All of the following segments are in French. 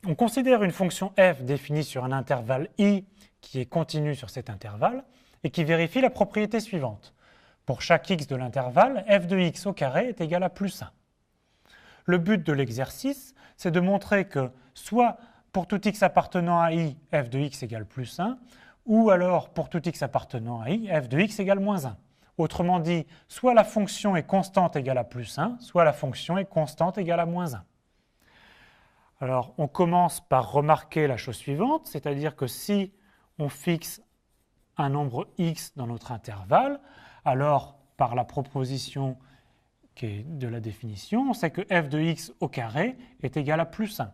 on considère une fonction f définie sur un intervalle i qui est continu sur cet intervalle et qui vérifie la propriété suivante. Pour chaque x de l'intervalle, f de x au carré est égal à plus 1. Le but de l'exercice, c'est de montrer que soit pour tout x appartenant à i, f de x égale plus 1, ou alors pour tout x appartenant à i, f de x égale moins 1. Autrement dit, soit la fonction est constante égale à plus 1, soit la fonction est constante égale à moins 1. Alors, on commence par remarquer la chose suivante, c'est-à-dire que si on fixe un nombre x dans notre intervalle, alors par la proposition qui est de la définition, on sait que f de x au carré est égal à plus 1.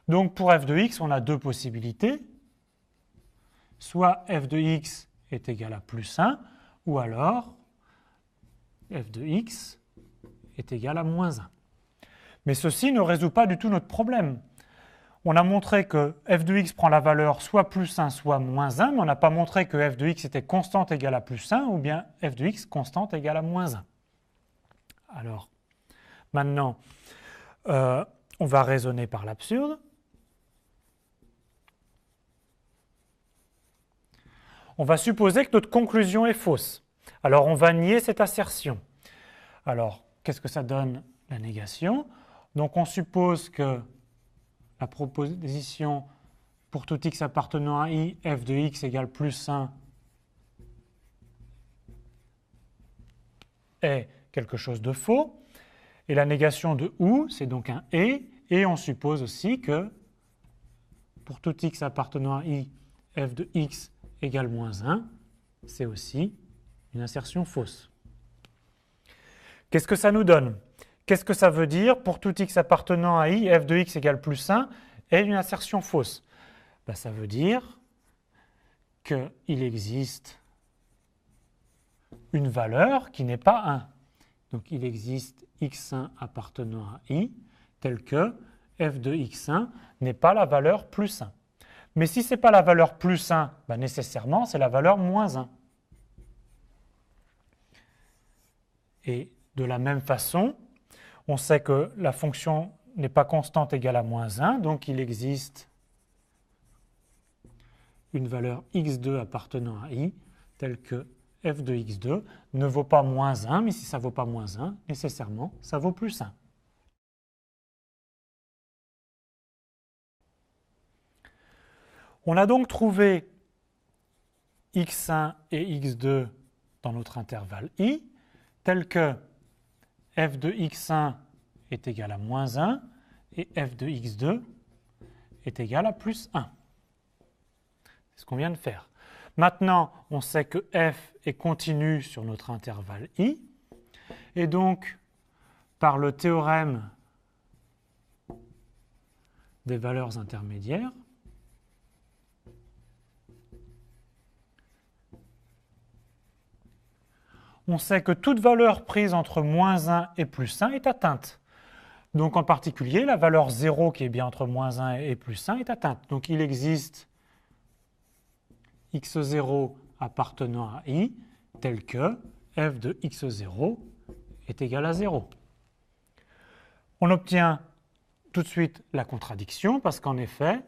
Donc pour f de x, on a deux possibilités. Soit f de x est égal à plus 1, ou alors f de x est égal à moins 1. Mais ceci ne résout pas du tout notre problème. On a montré que f de x prend la valeur soit plus 1, soit moins 1, mais on n'a pas montré que f de x était constante égale à plus 1, ou bien f de x constante égale à moins 1. Alors, maintenant, on va raisonner par l'absurde. On va supposer que notre conclusion est fausse. Alors, on va nier cette assertion. Alors, qu'est-ce que ça donne, la négation? Donc, on suppose que la proposition pour tout x appartenant à i, f de x égale plus 1 est quelque chose de faux. Et la négation de ou, c'est donc un et on suppose aussi que pour tout x appartenant à i, f de x égale moins 1, c'est aussi une assertion fausse. Qu'est-ce que ça nous donne? Qu'est-ce que ça veut dire pour tout x appartenant à i, f de x égale plus 1 est une assertion fausse? Ben, ça veut dire qu'il existe une valeur qui n'est pas 1. Donc il existe x1 appartenant à i tel que f de x1 n'est pas la valeur plus 1. Mais si ce n'est pas la valeur plus 1, ben nécessairement c'est la valeur moins 1. Et de la même façon, on sait que la fonction n'est pas constante égale à moins 1, donc il existe une valeur x2 appartenant à i telle que f de x2 ne vaut pas moins 1, mais si ça ne vaut pas moins 1, nécessairement, ça vaut plus 1. On a donc trouvé x1 et x2 dans notre intervalle i, tel que f de x1 est égal à moins 1 et f de x2 est égal à plus 1. C'est ce qu'on vient de faire. Maintenant, on sait que f est continu sur notre intervalle i, et donc, par le théorème des valeurs intermédiaires, on sait que toute valeur prise entre moins 1 et plus 1 est atteinte. Donc en particulier, la valeur 0 qui est bien entre moins 1 et plus 1 est atteinte. Donc il existe x0 appartenant à i tel que f de x0 est égal à 0. On obtient tout de suite la contradiction parce qu'en effet,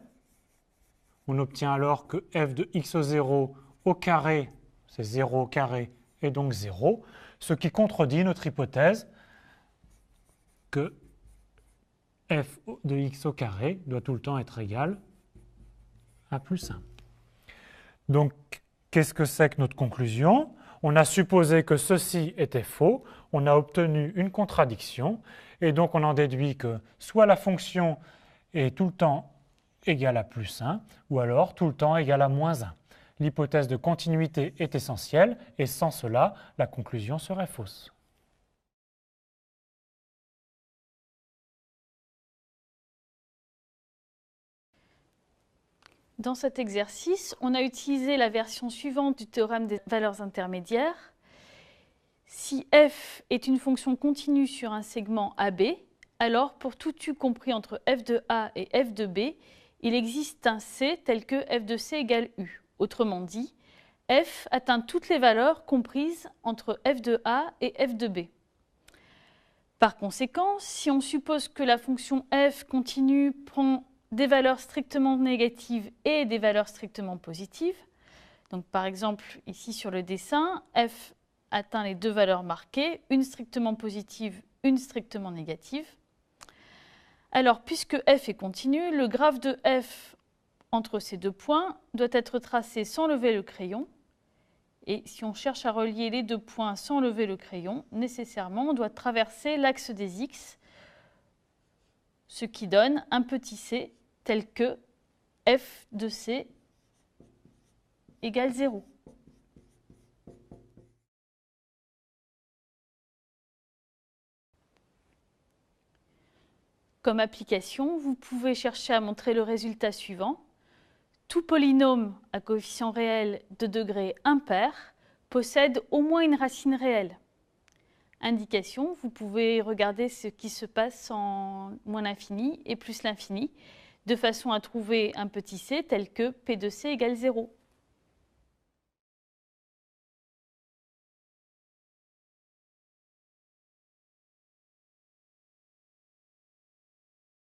on obtient alors que f de x0 au carré, c'est 0 au carré, et donc 0, ce qui contredit notre hypothèse que f de x au carré doit tout le temps être égal à plus 1. Donc, qu'est-ce que c'est que notre conclusion? On a supposé que ceci était faux, on a obtenu une contradiction, et donc on en déduit que soit la fonction est tout le temps égale à plus 1, ou alors tout le temps égale à moins 1. L'hypothèse de continuité est essentielle, et sans cela, la conclusion serait fausse. Dans cet exercice, on a utilisé la version suivante du théorème des valeurs intermédiaires. Si f est une fonction continue sur un segment AB, alors pour tout u compris entre f de a et f de b, il existe un c tel que f de c égale u. Autrement dit, f atteint toutes les valeurs comprises entre f de a et f de b. Par conséquent, si on suppose que la fonction f continue prend des valeurs strictement négatives et des valeurs strictement positives. Donc, par exemple, ici sur le dessin, f atteint les deux valeurs marquées, une strictement positive, une strictement négative. Alors, puisque f est continu, le graphe de f entre ces deux points doit être tracé sans lever le crayon. Et si on cherche à relier les deux points sans lever le crayon, nécessairement, on doit traverser l'axe des x, ce qui donne un petit c tel que f de c égale 0. Comme application, vous pouvez chercher à montrer le résultat suivant. Tout polynôme à coefficient réel de degré impair possède au moins une racine réelle. Indication, vous pouvez regarder ce qui se passe en moins l'infini et plus l'infini, de façon à trouver un petit c tel que p de c égale 0.